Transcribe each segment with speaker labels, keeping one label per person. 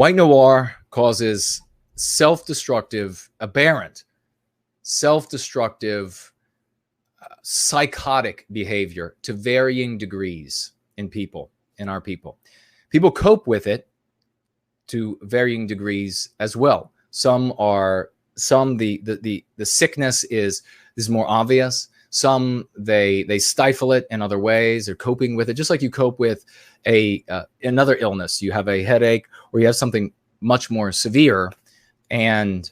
Speaker 1: White noir causes self-destructive, aberrant, self-destructive, psychotic behavior to varying degrees in people, in our people. People cope with it to varying degrees as well. The sickness is more obvious. Some they stifle it in other ways. They're coping with it just like you cope with another illness. You have a headache or you have something much more severe, and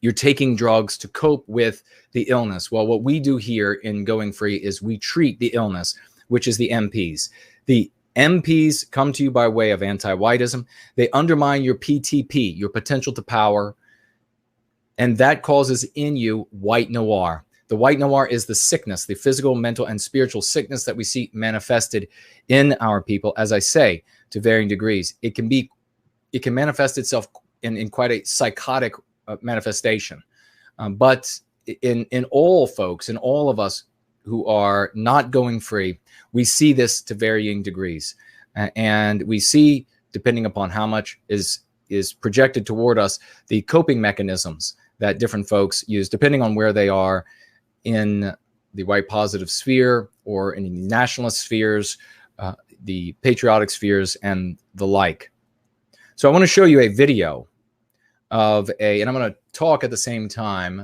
Speaker 1: you're taking drugs to cope with the illness. Well, what we do here in Going Free is we treat the illness, which is the MPs. The MPs come to you by way of anti-whiteism. They undermine your PTP, your potential to power, and that causes in you white noir. The white noir is the sickness, the physical, mental, and spiritual sickness that we see manifested in our people, as I say, to varying degrees. It can manifest itself in quite a psychotic manifestation. But in all folks, in all of us who are not going free, we see this to varying degrees. And we see, depending upon how much is projected toward us, the coping mechanisms that different folks use, depending on where they are in the white positive sphere or in the nationalist spheres, the patriotic spheres, and the like. So I want to show you a video of and I'm going to talk at the same time,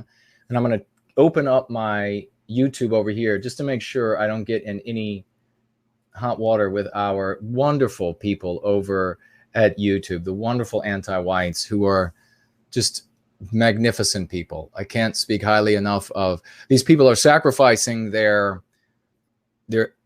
Speaker 1: and I'm going to open up my YouTube over here just to make sure I don't get in any hot water with our wonderful people over at YouTube, the wonderful anti-whites who are just magnificent people. I can't speak highly enough of these people. Are sacrificing their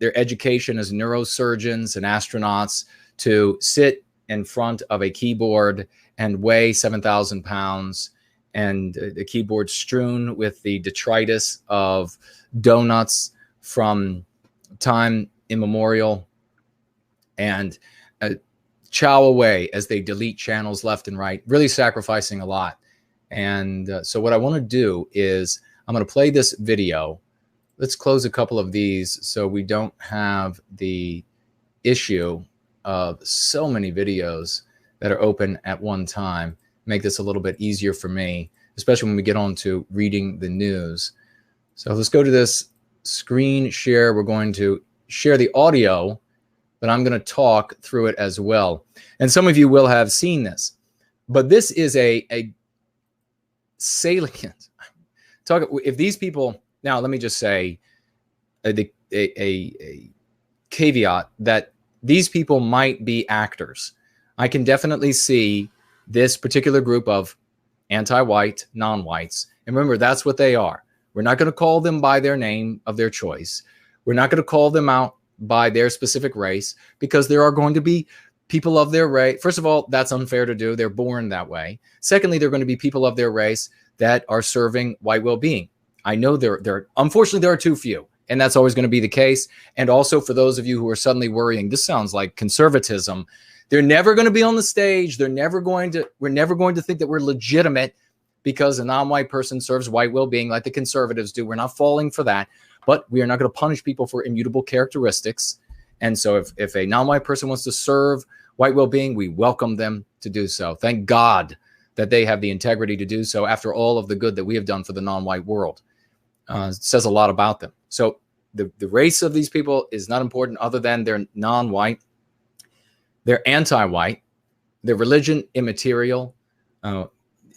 Speaker 1: education as neurosurgeons and astronauts to sit in front of a keyboard and weigh 7,000 pounds, and the keyboard strewn with the detritus of donuts from time immemorial, and chow away as they delete channels left and right, really sacrificing a lot. And so what I want to do is I'm going to play this video. Let's close a couple of these so we don't have the issue of so many videos that are open at one time. Make this a little bit easier for me, especially when we get on to reading the news. So let's go to this screen share. We're going to share the audio, but I'm going to talk through it as well. And some of you will have seen this, but this is a salient talk. If these people, now let me just say a caveat that these people might be actors. I can definitely see this particular group of anti-white, non-whites. And remember, that's what they are. We're not going to call them by their name of their choice. We're not going to call them out by their specific race, because there are going to be people of their race. First of all, that's unfair to do. They're born that way. Secondly, they're going to be people of their race that are serving white well-being. I know unfortunately, there are too few, and that's always going to be the case. And also, for those of you who are suddenly worrying, this sounds like conservatism. They're never going to be on the stage. We're never going to think that we're legitimate because a non-white person serves white well-being like the conservatives do. We're not falling for that, but we are not going to punish people for immutable characteristics. And so if a non-white person wants to serve white well-being, we welcome them to do so. Thank God that they have the integrity to do so after all of the good that we have done for the non-white world. It says a lot about them. So the race of these people is not important other than they're non-white. They're anti-white. Their religion, immaterial.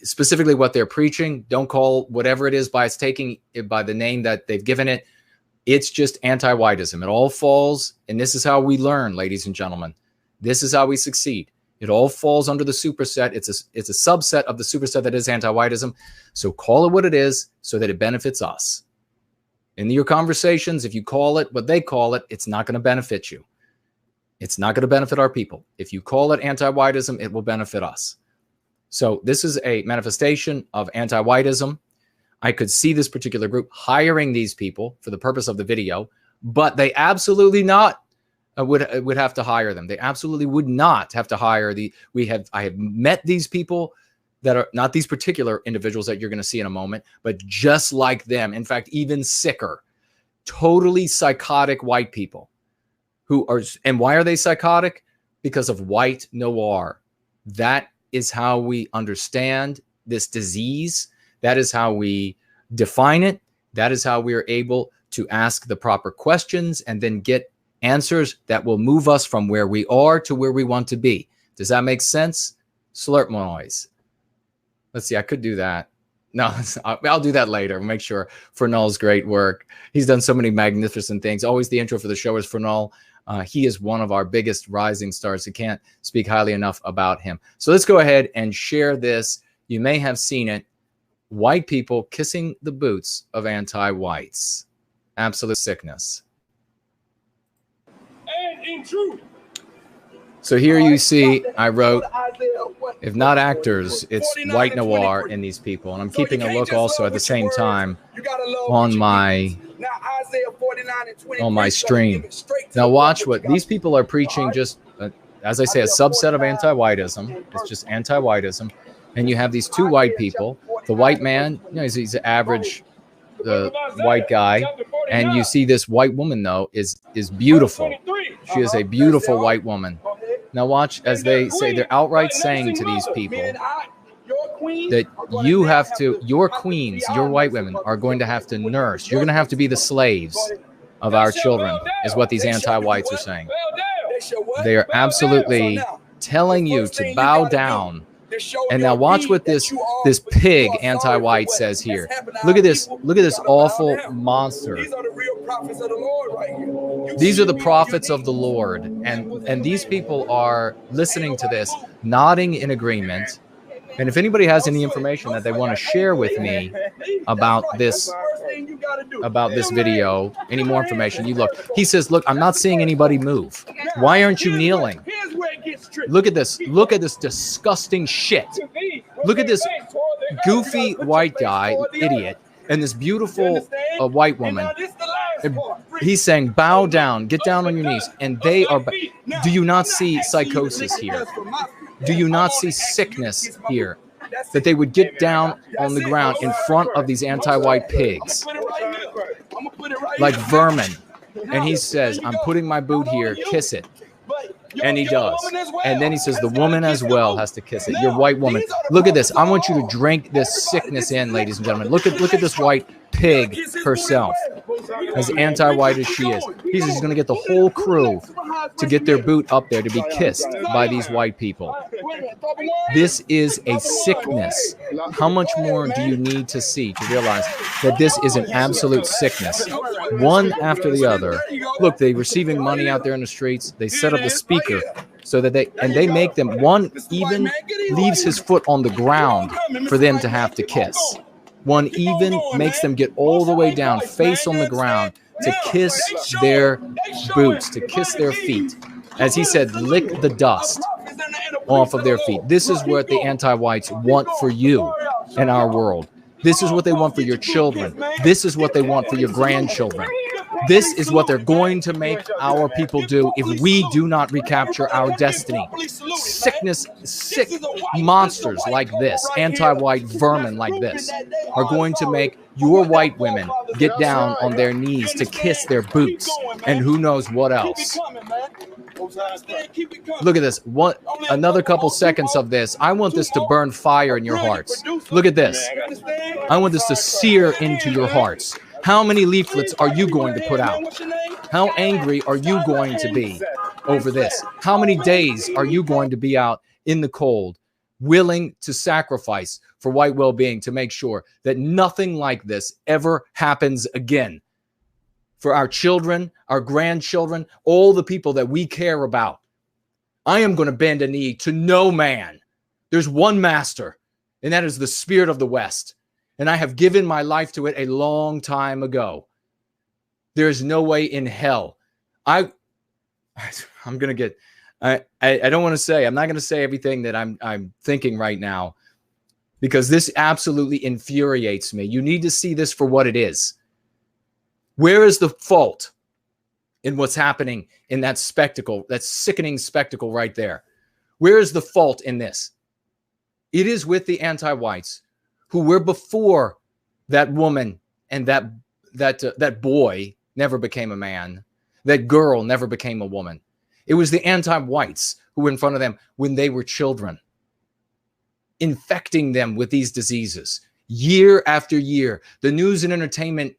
Speaker 1: Specifically what they're preaching, don't call whatever it is by its taking it by the name that they've given it. It's just anti-whiteism. It all falls, and this is how we learn, ladies and gentlemen. This is how we succeed. It all falls under the superset. It's a subset of the superset that is anti-whiteism. So call it what it is so that it benefits us. In your conversations, if you call it what they call it, it's not going to benefit you. It's not going to benefit our people. If you call it anti-whiteism, it will benefit us. So this is a manifestation of anti-whiteism. I could see this particular group hiring these people for the purpose of the video, but they absolutely not would have to hire them. They absolutely would not have to hire I have met these people that are not these particular individuals that you're going to see in a moment, but just like them. In fact, even sicker, totally psychotic white people who are, and why are they psychotic? Because of white noir. That is how we understand this disease. That is how we define it. That is how we are able to ask the proper questions and then get answers that will move us from where we are to where we want to be. Does that make sense? Slurp noise. Let's see, I could do that. No, I'll do that later. Make sure Fernald's great work. He's done so many magnificent things. Always the intro for the show is Fernald. He is one of our biggest rising stars. I can't speak highly enough about him. So let's go ahead and share this. You may have seen it. White people kissing the boots of anti-whites. Absolute sickness.
Speaker 2: And in truth.
Speaker 1: So here you see, I wrote, if not actors, it's white noir in these people. And I'm keeping a look also at the same time on my stream. Now watch what these people are preaching, just, as I say, a subset of anti-whiteism. It's just anti-whiteism. And you have these two white people. The white man, you know, he's an average white guy. And you see this white woman, though, is beautiful. She is a beautiful white woman. Now watch as they say, they're outright saying to these people that you have to, your queens, your white women are going to have to nurse. You're going to have to be the slaves of our children, is what these anti-whites are saying. They are absolutely telling you to bow down. And now watch what this pig anti-white says here. Look at this awful monster. These are the prophets of the Lord. And these people are listening to this, nodding in agreement. And if anybody has any information that they want to share with me about this video, any more information, you look. He says, look, I'm not seeing anybody move. Why aren't you kneeling? Look at this. Look at this disgusting shit. Look at this goofy white guy, idiot, and this beautiful white woman. He's saying, bow down, get down on your knees. And they are, do you not see psychosis here? Do you not see sickness here? That they would get down on the ground in front of these anti-white pigs like vermin. And he says, I'm putting my boot here, kiss it. And he does. And then he says, the woman as well has to kiss it. Your white woman. Look at this. I want you to drink this sickness in, ladies and gentlemen. Look at this white pig herself, as anti-white as she is. He's going to get the whole crew to get their boot up there to be kissed by these white people. This is a sickness. How much more do you need to see to realize that this is an absolute sickness? One after the other. Look, they're receiving money out there in the streets. They set up the speaker so that they make them, one even leaves his foot on the ground for them to have to kiss. One even makes them get all the way down, face on the ground, to kiss their boots, to kiss their feet. As he said, lick the dust off of their feet. This is what the anti-whites want for you in our world. This is what they want for your children. This is what they want for your grandchildren. This is what they're going to make our people do if we do not recapture our destiny. Sickness, sick monsters like this, anti-white vermin like this, are going to make your white women get down on their knees to kiss their boots and who knows what else. Look at this. Another couple seconds of this. I want this to burn fire in your hearts. Look at this. I want this to sear into your hearts. How many leaflets are you going to put out? How angry are you going to be over this? How many days are you going to be out in the cold, willing to sacrifice for white well-being to make sure that nothing like this ever happens again? For our children, our grandchildren, all the people that we care about. I am going to bend a knee to no man. There's one master, and that is the spirit of the West. And I have given my life to it a long time ago. There is no way in hell. I'm going to get, I don't want to say, I'm not going to say everything that I'm thinking right now, because this absolutely infuriates me. You need to see this for what it is. Where is the fault in what's happening in that spectacle, that sickening spectacle right there? Where is the fault in this? It is with the anti-whites, who were before that woman and that boy never became a man, that girl never became a woman. It was the anti-whites who were in front of them when they were children. infecting them with these diseases year after year. The news and entertainment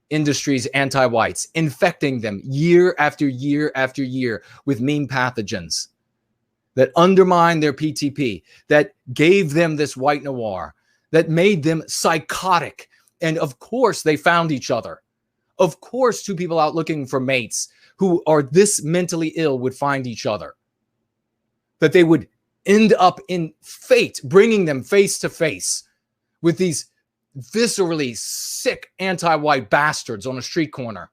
Speaker 1: industry's anti-whites, infecting them year after year after year with meme pathogens that undermine their PTP, that gave them this white noir, that made them psychotic. And of course, they found each other. Of course, two people out looking for mates who are this mentally ill would find each other. That they would end up in fate, bringing them face to face with these viscerally sick anti-white bastards on a street corner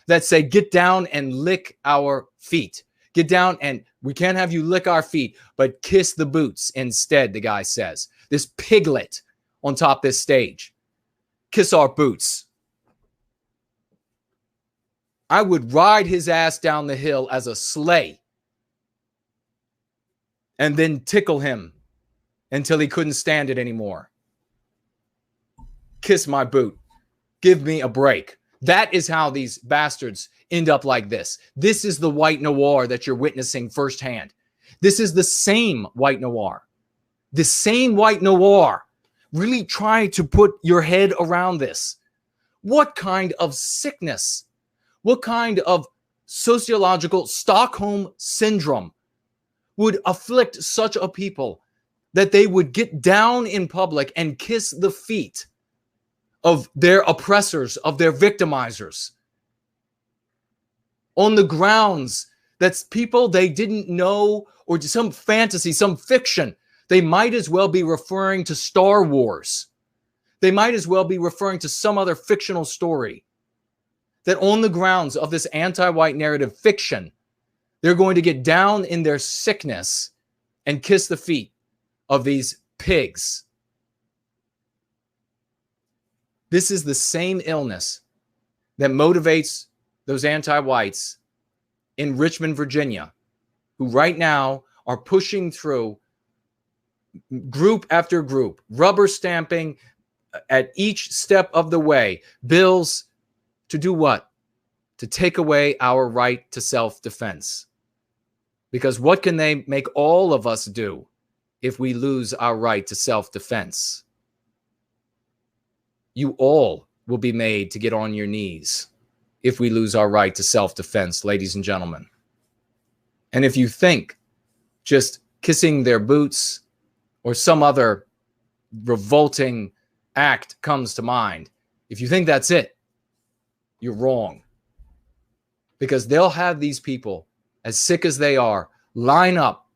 Speaker 1: that say, get down and lick our feet. Get down and we can't have you lick our feet, but kiss the boots instead, the guy says. This piglet on top of this stage. Kiss our boots. I would ride his ass down the hill as a sleigh and then tickle him until he couldn't stand it anymore. Kiss my boot. Give me a break. That is how these bastards end up like this. This is the white noir that you're witnessing firsthand. This is the same white noir. The same white noir. Really try to put your head around this. What kind of sickness? What kind of sociological Stockholm Syndrome would afflict such a people that they would get down in public and kiss the feet of their oppressors, of their victimizers, on the grounds that's people they didn't know, or some fantasy, some fiction? They might as well be referring to Star Wars. They might as well be referring to some other fictional story. That on the grounds of this anti-white narrative fiction, they're going to get down in their sickness and kiss the feet of these pigs. This is the same illness that motivates those anti-whites in Richmond, Virginia, who right now are pushing through group after group, rubber stamping at each step of the way, bills to do what? To take away our right to self-defense. Because what can they make all of us do if we lose our right to self-defense? You all will be made to get on your knees if we lose our right to self-defense, ladies and gentlemen. And if you think just kissing their boots or some other revolting act comes to mind, if you think that's it, you're wrong. Because they'll have these people, as sick as they are, line up,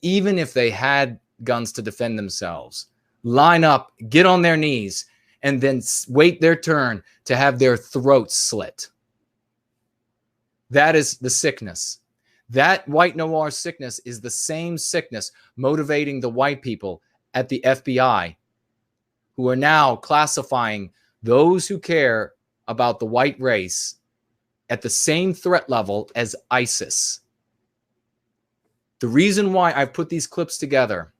Speaker 1: even if they had guns to defend themselves, line up, get on their knees, and then wait their turn to have their throats slit. That is the sickness. That white noir sickness is the same sickness motivating the white people at the FBI, who are now classifying those who care about the white race at the same threat level as ISIS. The reason why I've put these clips together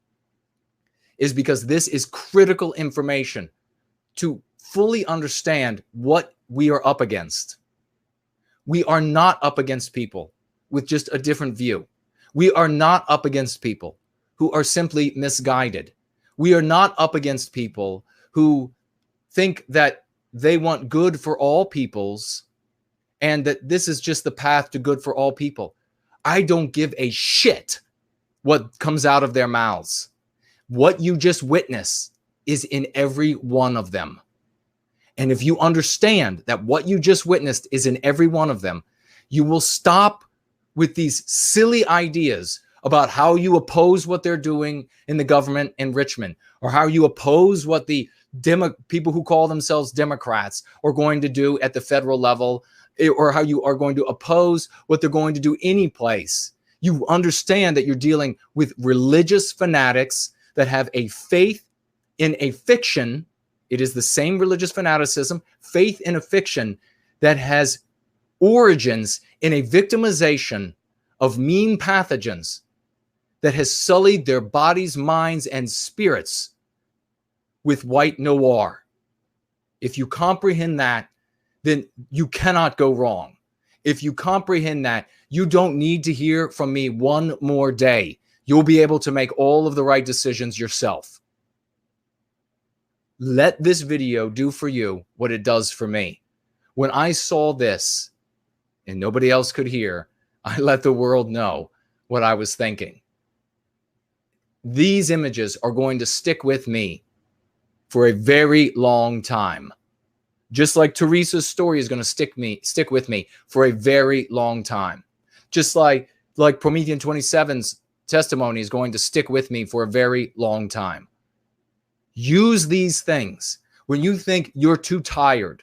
Speaker 1: is because this is critical information to fully understand what we are up against. We are not up against people with just a different view. We are not up against people who are simply misguided. We are not up against people who think that they want good for all peoples and that this is just the path to good for all people. I don't give a shit what comes out of their mouths. What you just witnessed is in every one of them. And if you understand that what you just witnessed is in every one of them, you will stop with these silly ideas about how you oppose what they're doing in the government in Richmond, or how you oppose what the people who call themselves Democrats are going to do at the federal level, or how you are going to oppose what they're going to do any place. You understand that you're dealing with religious fanatics that have a faith in a fiction. It is the same religious fanaticism, faith in a fiction that has origins in a victimization of meme pathogens that has sullied their bodies, minds, and spirits with white noir. If you comprehend that, then you cannot go wrong. If you comprehend that, you don't need to hear from me one more day. You'll be able to make all of the right decisions yourself. Let this video do for you what it does for me. When I saw this and nobody else could hear, I let the world know what I was thinking. These images are going to stick with me for a very long time. Just like Teresa's story is going to stick with me for a very long time. Just like Promethean 27's testimony is going to stick with me for a very long time. Use these things when you think you're too tired,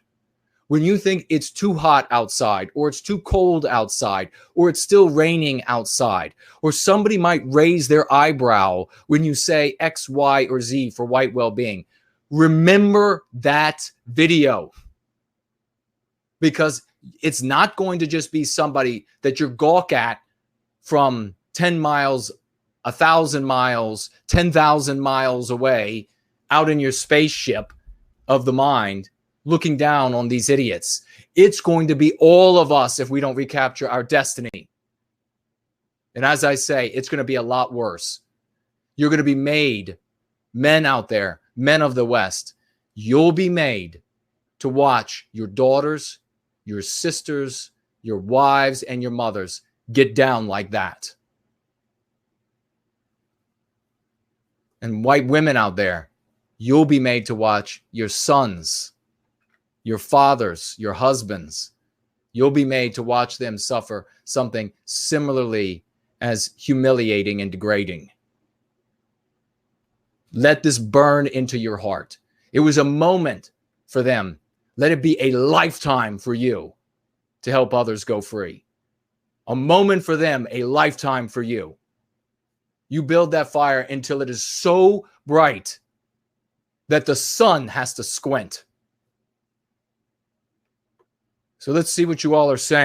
Speaker 1: when you think it's too hot outside, or it's too cold outside, or it's still raining outside, or somebody might raise their eyebrow when you say X, Y, or Z for white well-being. Remember that video, because it's not going to just be somebody that you gawk at from 10 miles, 1,000 miles, 10,000 miles away out in your spaceship of the mind, looking down on these idiots. It's going to be all of us if we don't recapture our destiny. And as I say, it's going to be a lot worse. You're going to be made, men out there, men of the West, you'll be made to watch your daughters, your sisters, your wives, and your mothers get down like that. And white women out there, you'll be made to watch your sons, your fathers, your husbands. You'll be made to watch them suffer something similarly as humiliating and degrading. Let this burn into your heart. It was a moment for them. Let it be a lifetime for you to help others go free. A moment for them, a lifetime for you. You build that fire until it is so bright that the sun has to squint. So let's see what you all are saying.